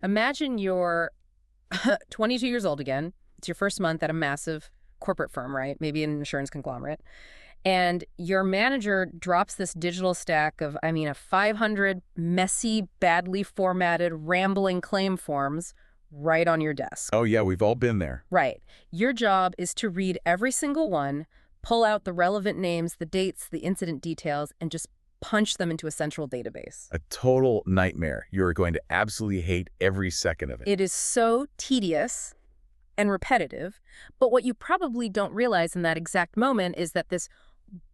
Imagine you're 22 years old again. It's your first month at a massive corporate firm, right? Maybe an insurance conglomerate. And your manager drops this digital stack of, a 500 messy, badly formatted, rambling claim forms right on your desk. Oh, yeah, we've all been there. Right. Your job is to read every single one, pull out the relevant names, the dates, the incident details, and just punch them into a central database. A total nightmare. You're going to absolutely hate every second of it. It is so tedious and repetitive, but what you probably don't realize in that exact moment is that this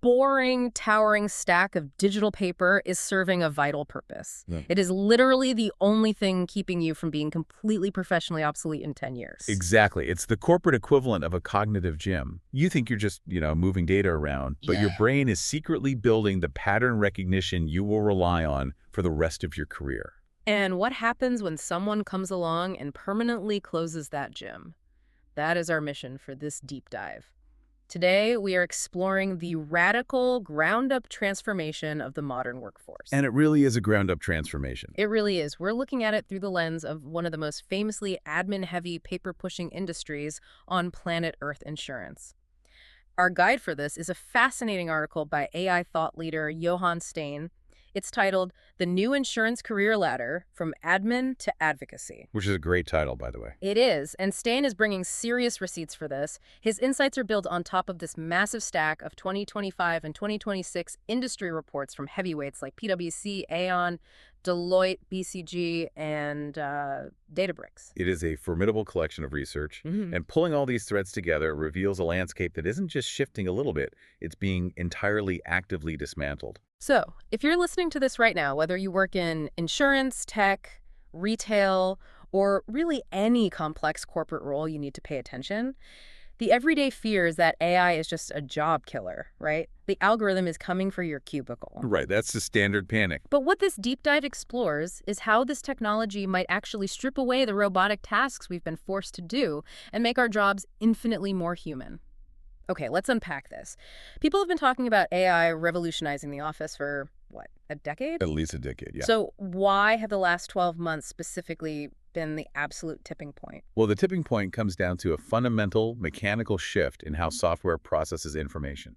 boring, towering stack of digital paper is serving a vital purpose. Yeah. It is literally the only thing keeping you from being completely professionally obsolete in 10 years. Exactly. It's the corporate equivalent of a cognitive gym. You think you're just, moving data around, but your brain is secretly building the pattern recognition you will rely on for the rest of your career. And what happens when someone comes along and permanently closes that gym? That is our mission for this deep dive. Today, we are exploring the radical, ground-up transformation of the modern workforce. And it really is a ground-up transformation. It really is. We're looking at it through the lens of one of the most famously admin-heavy, paper-pushing industries on planet Earth, insurance. Our guide for this is a fascinating article by AI thought leader Johan Steyn. It's titled The New Insurance Career Ladder, From Admin to Advocacy. Which is a great title, by the way. It is, and Steyn is bringing serious receipts for this. His insights are built on top of this massive stack of 2025 and 2026 industry reports from heavyweights like PwC, Aon, Deloitte, BCG, and Databricks. It is a formidable collection of research, and pulling all these threads together reveals a landscape that isn't just shifting a little bit, it's being entirely actively dismantled. So, if you're listening to this right now, whether you work in insurance, tech, retail, or really any complex corporate role you need to pay attention, the everyday fear is that AI is just a job killer, right? The algorithm is coming for your cubicle. Right, that's the standard panic. But what this deep dive explores is how this technology might actually strip away the robotic tasks we've been forced to do and make our jobs infinitely more human. Okay, let's unpack this. People have been talking about AI revolutionizing the office for, what, a decade? At least a decade, yeah. So why have the last 12 months specifically been the absolute tipping point? Well, the tipping point comes down to a fundamental mechanical shift in how software processes information.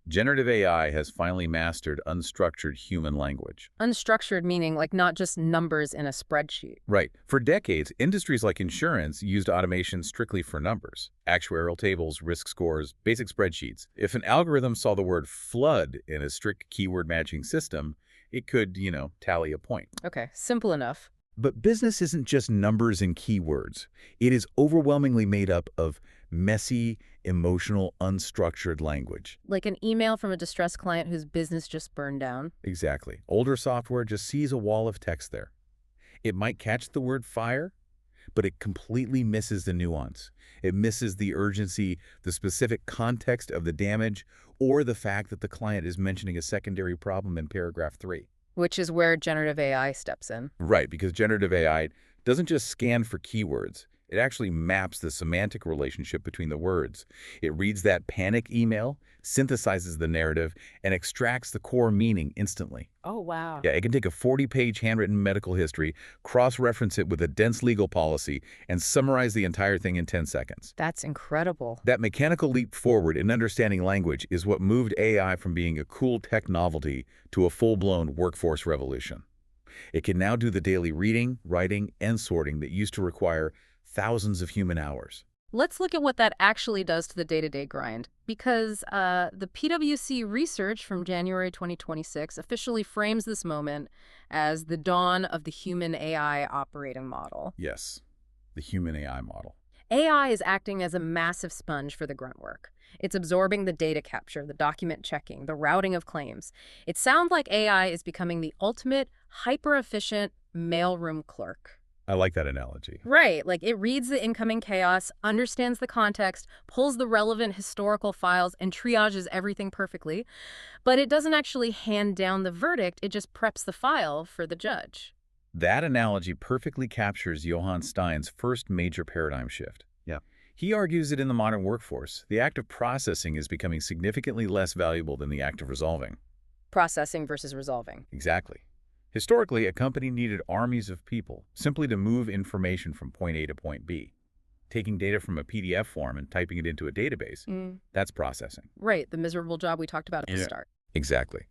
Generative AI has finally mastered unstructured human language. Unstructured meaning like not just numbers in a spreadsheet. Right. For decades, industries like insurance used automation strictly for numbers. Actuarial tables, risk scores, basic spreadsheets. If an algorithm saw the word flood in a strict keyword matching system, it could, tally a point. Okay, simple enough. But business isn't just numbers and keywords. It is overwhelmingly made up of messy, emotional, unstructured language. Like an email from a distressed client whose business just burned down. Exactly. Older software just sees a wall of text there. It might catch the word fire, but it completely misses the nuance. It misses the urgency, the specific context of the damage, or the fact that the client is mentioning a secondary problem in paragraph 3. Which is where generative AI steps in. Right, because generative AI doesn't just scan for keywords. It actually maps the semantic relationship between the words. It reads that panic email, synthesizes the narrative, and extracts the core meaning instantly. Oh, wow. Yeah, it can take a 40-page handwritten medical history, cross-reference it with a dense legal policy, and summarize the entire thing in 10 seconds. That's incredible. That mechanical leap forward in understanding language is what moved AI from being a cool tech novelty to a full-blown workforce revolution. It can now do the daily reading, writing, and sorting that used to require thousands of human hours. Let's look at what that actually does to the day-to-day grind, because the PwC research from January 2026 officially frames this moment as the dawn of the human AI operating model. Yes, the human AI model. AI is acting as a massive sponge for the grunt work. It's absorbing the data capture, the document checking, the routing of claims. It sounds like AI is becoming the ultimate, hyper-efficient mailroom clerk. I like that analogy. Right, like it reads the incoming chaos, understands the context, pulls the relevant historical files, and triages everything perfectly. But it doesn't actually hand down the verdict, it just preps the file for the judge. That analogy perfectly captures Johan Steyn's first major paradigm shift. Yeah. He argues that in the modern workforce, the act of processing is becoming significantly less valuable than the act of resolving. Processing versus resolving. Exactly. Historically, a company needed armies of people simply to move information from point A to point B. Taking data from a PDF form and typing it into a database, that's processing. Right, the miserable job we talked about at the Yeah. start. Exactly.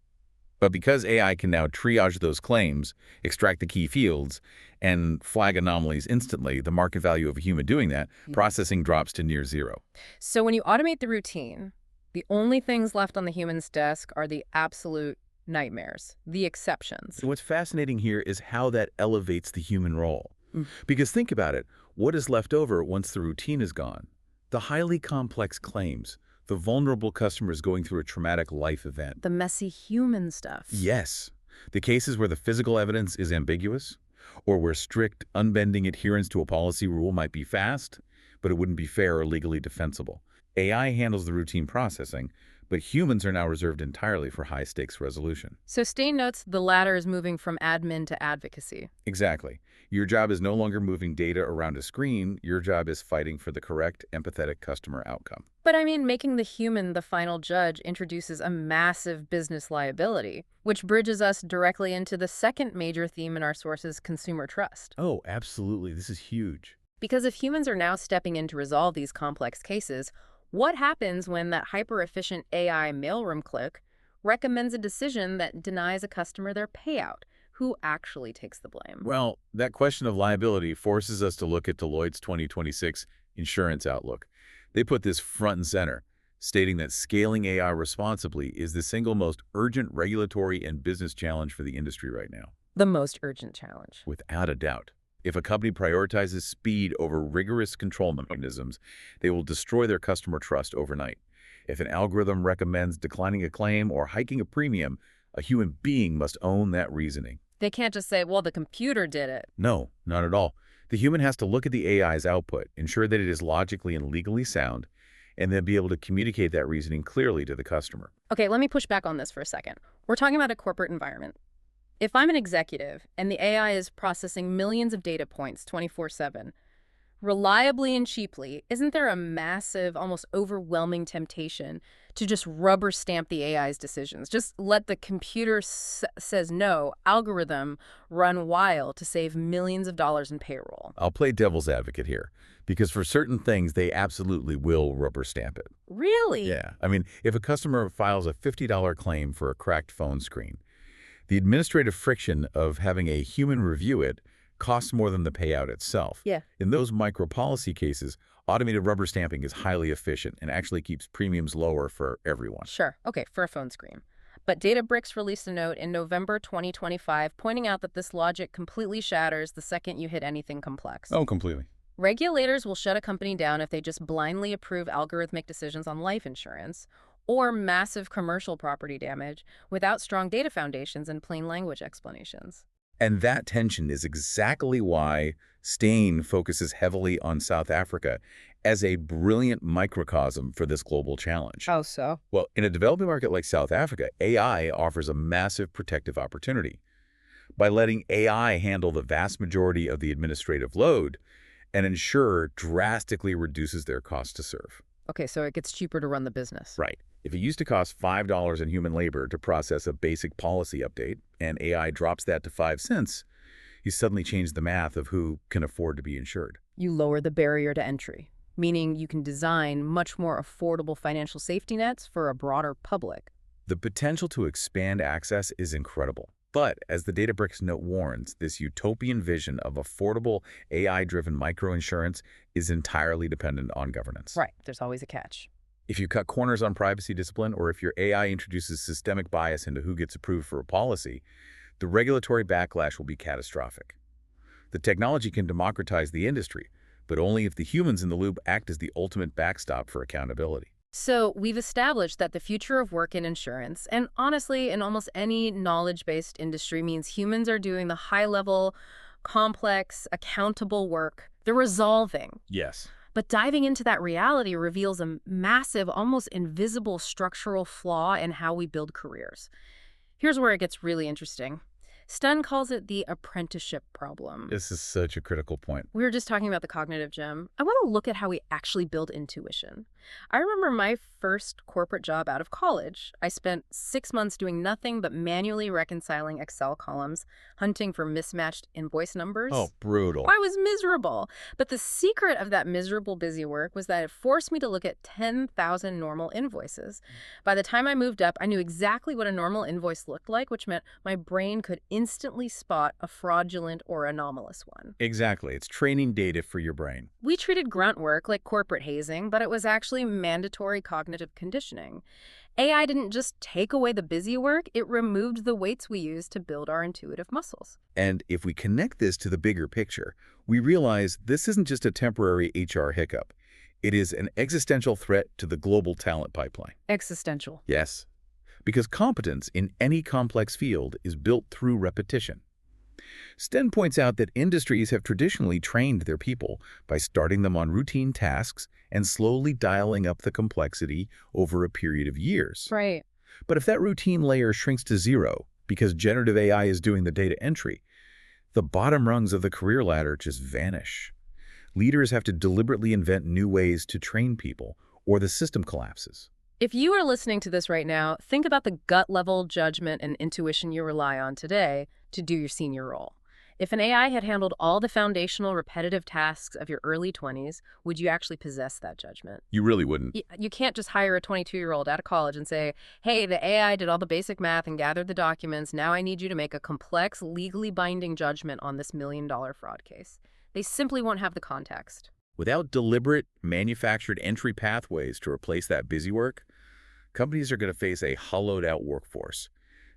But because AI can now triage those claims, extract the key fields, and flag anomalies instantly, the market value of a human doing that, processing drops to near zero. So when you automate the routine, the only things left on the human's desk are the absolute nightmares, the exceptions. What's fascinating here is how that elevates the human role. Mm. Because think about it, what is left over once the routine is gone? The highly complex claims, the vulnerable customers going through a traumatic life event. The messy human stuff. Yes, the cases where the physical evidence is ambiguous, or where strict, unbending adherence to a policy rule might be fast, but it wouldn't be fair or legally defensible. AI handles the routine processing, but humans are now reserved entirely for high-stakes resolution. So Steyn notes the latter is moving from admin to advocacy. Exactly. Your job is no longer moving data around a screen. Your job is fighting for the correct, empathetic customer outcome. But I mean, making the human the final judge introduces a massive business liability, which bridges us directly into the second major theme in our source's consumer trust. Oh, absolutely. This is huge. Because if humans are now stepping in to resolve these complex cases, what happens when that hyper-efficient AI mailroom click recommends a decision that denies a customer their payout? Who actually takes the blame? Well, that question of liability forces us to look at Deloitte's 2026 insurance outlook. They put this front and center, stating that scaling AI responsibly is the single most urgent regulatory and business challenge for the industry right now. The most urgent challenge. Without a doubt. If a company prioritizes speed over rigorous control mechanisms, they will destroy their customer trust overnight. If an algorithm recommends declining a claim or hiking a premium, a human being must own that reasoning. They can't just say, well, the computer did it. No, not at all. The human has to look at the AI's output, ensure that it is logically and legally sound, and then be able to communicate that reasoning clearly to the customer. Okay, let me push back on this for a second. We're talking about a corporate environment. If I'm an executive and the AI is processing millions of data points 24/7, reliably and cheaply, isn't there a massive, almost overwhelming temptation to just rubber stamp the AI's decisions? Just let the computer says no, algorithm run wild to save millions of dollars in payroll. I'll play devil's advocate here, because for certain things, they absolutely will rubber stamp it. Really? Yeah. I mean, if a customer files a $50 claim for a cracked phone screen, the administrative friction of having a human review it costs more than the payout itself. Yeah. In those micro-policy cases, automated rubber stamping is highly efficient and actually keeps premiums lower for everyone. Sure. Okay, for a phone screen. But Databricks released a note in November 2025 pointing out that this logic completely shatters the second you hit anything complex. Oh, completely. Regulators will shut a company down if they just blindly approve algorithmic decisions on life insurance or massive commercial property damage without strong data foundations and plain language explanations. And that tension is exactly why Steyn focuses heavily on South Africa as a brilliant microcosm for this global challenge. How so? Well, in a developing market like South Africa, AI offers a massive protective opportunity. By letting AI handle the vast majority of the administrative load, an insurer drastically reduces their cost to serve. Okay, so it gets cheaper to run the business. Right. If it used to cost $5 in human labor to process a basic policy update, and AI drops that to 5 cents, you suddenly change the math of who can afford to be insured. You lower the barrier to entry, meaning you can design much more affordable financial safety nets for a broader public. The potential to expand access is incredible. But as the Databricks note warns, this utopian vision of affordable AI-driven microinsurance is entirely dependent on governance. Right, there's always a catch. If you cut corners on privacy discipline, or if your AI introduces systemic bias into who gets approved for a policy, the regulatory backlash will be catastrophic. The technology can democratize the industry, but only if the humans in the loop act as the ultimate backstop for accountability. So we've established that the future of work in insurance, and honestly in almost any knowledge-based industry, means humans are doing the high-level, complex, accountable work. They're resolving. Yes. But diving into that reality reveals a massive, almost invisible structural flaw in how we build careers. Here's where it gets really interesting. Steyn calls it the apprenticeship problem. This is such a critical point. We were just talking about the cognitive gem. I want to look at how we actually build intuition. I remember my first corporate job out of college. I spent 6 months doing nothing but manually reconciling Excel columns, hunting for mismatched invoice numbers. Oh, brutal. I was miserable. But the secret of that miserable busy work was that it forced me to look at 10,000 normal invoices. By the time I moved up, I knew exactly what a normal invoice looked like, which meant my brain could instantly spot a fraudulent or anomalous one. Exactly. It's training data for your brain. We treated grunt work like corporate hazing, but it was actually mandatory cognitive conditioning. AI didn't just take away the busy work, it removed the weights we use to build our intuitive muscles. And if we connect this to the bigger picture, we realize this isn't just a temporary HR hiccup. It is an existential threat to the global talent pipeline. Existential. Yes, because competence in any complex field is built through repetition. Steyn points out that industries have traditionally trained their people by starting them on routine tasks and slowly dialing up the complexity over a period of years. Right. But if that routine layer shrinks to zero because generative AI is doing the data entry, the bottom rungs of the career ladder just vanish. Leaders have to deliberately invent new ways to train people, or the system collapses. If you are listening to this right now, think about the gut-level judgment and intuition you rely on today to do your senior role. If an AI had handled all the foundational repetitive tasks of your early 20s, would you actually possess that judgment? You really wouldn't. You can't just hire a 22-year-old out of college and say, hey, the AI did all the basic math and gathered the documents. Now I need you to make a complex, legally binding judgment on this million-dollar fraud case. They simply won't have the context. Without deliberate, manufactured entry pathways to replace that busy work, companies are going to face a hollowed-out workforce.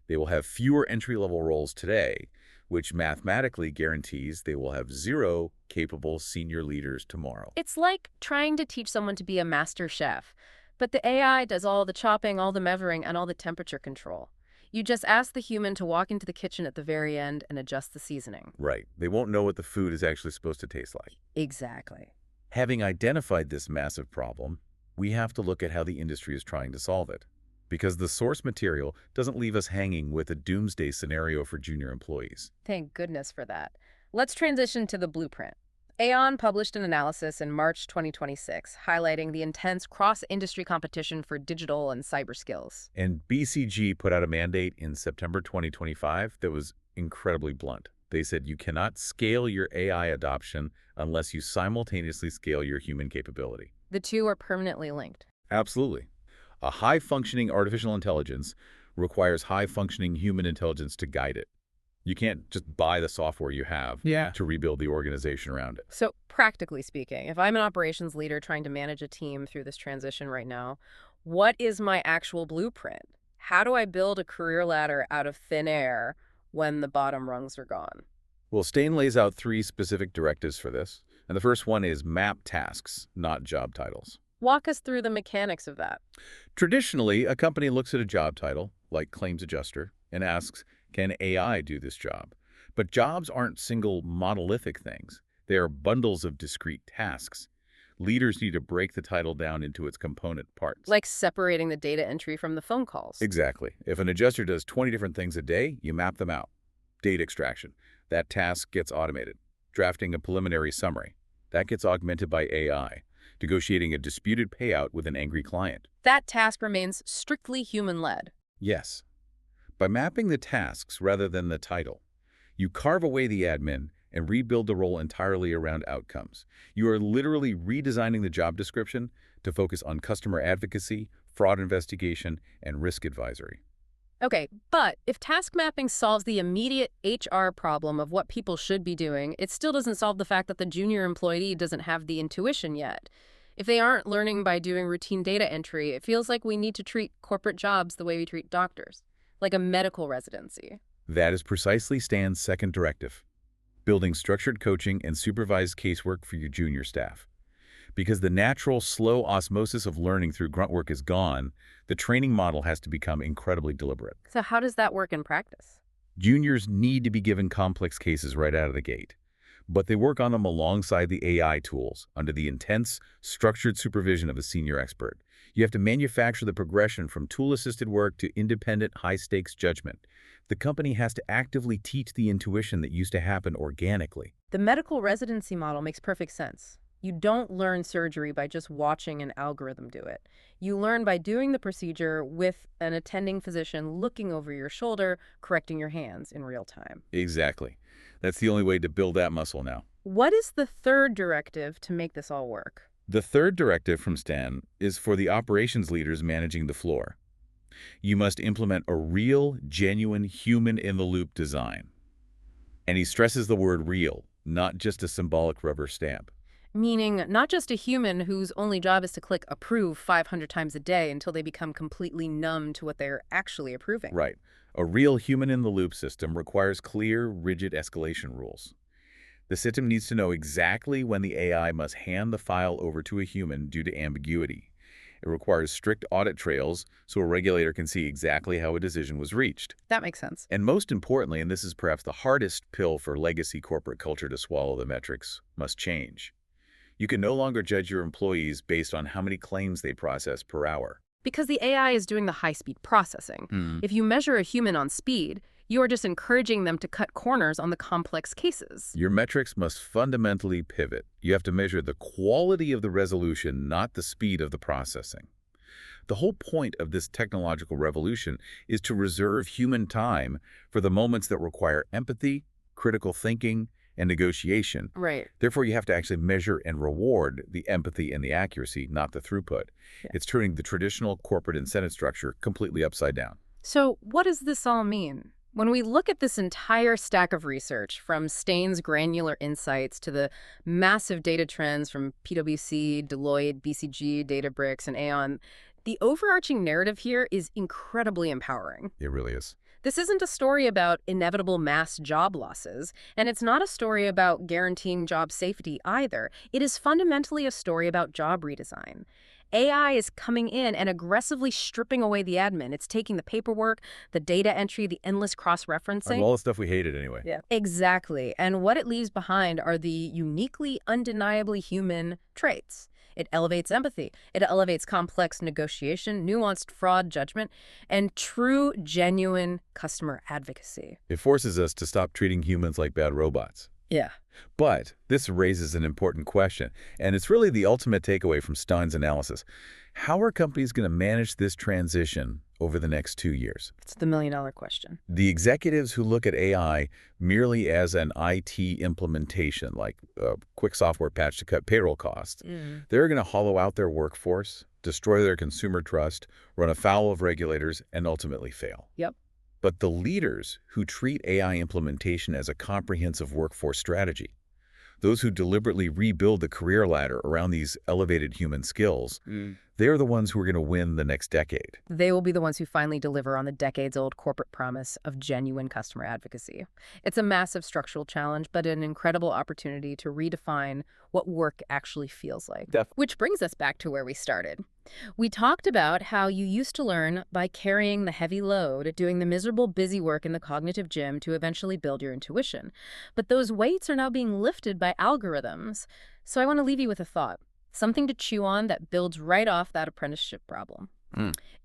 They will have fewer entry-level roles today, which mathematically guarantees they will have zero capable senior leaders tomorrow. It's like trying to teach someone to be a master chef, but the AI does all the chopping, all the measuring, and all the temperature control. You just ask the human to walk into the kitchen at the very end and adjust the seasoning. Right. They won't know what the food is actually supposed to taste like. Exactly. Having identified this massive problem, we have to look at how the industry is trying to solve it. Because the source material doesn't leave us hanging with a doomsday scenario for junior employees. Thank goodness for that. Let's transition to the blueprint. Aon published an analysis in March 2026 highlighting the intense cross-industry competition for digital and cyber skills. And BCG put out a mandate in September 2025 that was incredibly blunt. They said you cannot scale your AI adoption unless you simultaneously scale your human capability. The two are permanently linked. Absolutely. A high-functioning artificial intelligence requires high-functioning human intelligence to guide it. You can't just buy the software you have to rebuild the organization around it. So practically speaking, if I'm an operations leader trying to manage a team through this transition right now, what is my actual blueprint? How do I build a career ladder out of thin air when the bottom rungs are gone? Well, Steyn lays out 3 specific directives for this. And the first one is map tasks, not job titles. Walk us through the mechanics of that. Traditionally, a company looks at a job title, like claims adjuster, and asks, can AI do this job? But jobs aren't single monolithic things. They are bundles of discrete tasks. Leaders need to break the title down into its component parts. Like separating the data entry from the phone calls. Exactly. If an adjuster does 20 different things a day, you map them out. Data extraction. That task gets automated. Drafting a preliminary summary. That gets augmented by AI. Negotiating a disputed payout with an angry client. That task remains strictly human-led. Yes. By mapping the tasks rather than the title, you carve away the admin and rebuild the role entirely around outcomes. You are literally redesigning the job description to focus on customer advocacy, fraud investigation, and risk advisory. Okay, but if task mapping solves the immediate HR problem of what people should be doing, it still doesn't solve the fact that the junior employee doesn't have the intuition yet. If they aren't learning by doing routine data entry, it feels like we need to treat corporate jobs the way we treat doctors, like a medical residency. That is precisely Steyn's second directive, building structured coaching and supervised casework for your junior staff. Because the natural, slow osmosis of learning through grunt work is gone, the training model has to become incredibly deliberate. So how does that work in practice? Juniors need to be given complex cases right out of the gate, but they work on them alongside the AI tools under the intense, structured supervision of a senior expert. You have to manufacture the progression from tool-assisted work to independent, high-stakes judgment. The company has to actively teach the intuition that used to happen organically. The medical residency model makes perfect sense. You don't learn surgery by just watching an algorithm do it. You learn by doing the procedure with an attending physician looking over your shoulder, correcting your hands in real time. Exactly. That's the only way to build that muscle now. What is the third directive to make this all work? The third directive from Steyn is for the operations leaders managing the floor. You must implement a real, genuine, human-in-the-loop design. And he stresses the word real, not just a symbolic rubber stamp. Meaning not just a human whose only job is to click approve 500 times a day until they become completely numb to what they're actually approving. Right. A real human-in-the-loop system requires clear, rigid escalation rules. The system needs to know exactly when the AI must hand the file over to a human due to ambiguity. It requires strict audit trails so a regulator can see exactly how a decision was reached. That makes sense. And most importantly, and this is perhaps the hardest pill for legacy corporate culture to swallow, the metrics must change. You can no longer judge your employees based on how many claims they process per hour. Because the AI is doing the high-speed processing. If you measure a human on speed, you are just encouraging them to cut corners on the complex cases. Your metrics must fundamentally pivot. You have to measure the quality of the resolution, not the speed of the processing. The whole point of this technological revolution is to reserve human time for the moments that require empathy, critical thinking, and negotiation. Right. Therefore, you have to actually measure and reward the empathy and the accuracy, not the throughput. Yeah. It's turning the traditional corporate incentive structure completely upside down. So what does this all mean? When we look at this entire stack of research, from Steyn's granular insights to the massive data trends from PwC, Deloitte, BCG, Databricks, and Aon, the overarching narrative here is incredibly empowering. It really is. This isn't a story about inevitable mass job losses, and it's not a story about guaranteeing job safety either. It is fundamentally a story about job redesign. AI is coming in and aggressively stripping away the admin. It's taking the paperwork, the data entry, the endless cross-referencing. All the stuff we hated anyway. Yeah. Exactly. And what it leaves behind are the uniquely, undeniably human traits. It elevates empathy. It elevates complex negotiation, nuanced fraud judgment, and true, genuine customer advocacy. It forces us to stop treating humans like bad robots. Yeah. But this raises an important question, and it's really the ultimate takeaway from Steyn's analysis. How are companies going to manage this transition over the next 2 years? It's the million-dollar question. The executives who look at AI merely as an IT implementation, like a quick software patch to cut payroll costs, they're going to hollow out their workforce, destroy their consumer trust, run afoul of regulators, and ultimately fail. Yep. But the leaders who treat AI implementation as a comprehensive workforce strategy, those who deliberately rebuild the career ladder around these elevated human skills, they're the ones who are going to win the next decade. They will be the ones who finally deliver on the decades-old corporate promise of genuine customer advocacy. It's a massive structural challenge, but an incredible opportunity to redefine what work actually feels like. Which brings us back to where we started. We talked about how you used to learn by carrying the heavy load, doing the miserable busy work in the cognitive gym to eventually build your intuition. But those weights are now being lifted by algorithms. So I want to leave you with a thought. Something to chew on that builds right off that apprenticeship problem.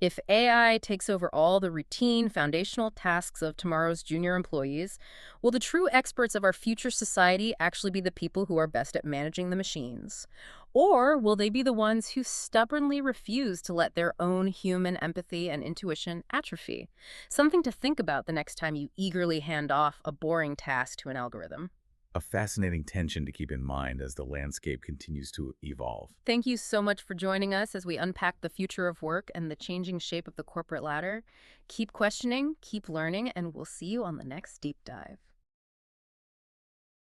If AI takes over all the routine, foundational tasks of tomorrow's junior employees, will the true experts of our future society actually be the people who are best at managing the machines? Or will they be the ones who stubbornly refuse to let their own human empathy and intuition atrophy? Something to think about the next time you eagerly hand off a boring task to an algorithm. A fascinating tension to keep in mind as the landscape continues to evolve. Thank you so much for joining us as we unpack the future of work and the changing shape of the corporate ladder. Keep questioning, keep learning, and we'll see you on the next deep dive.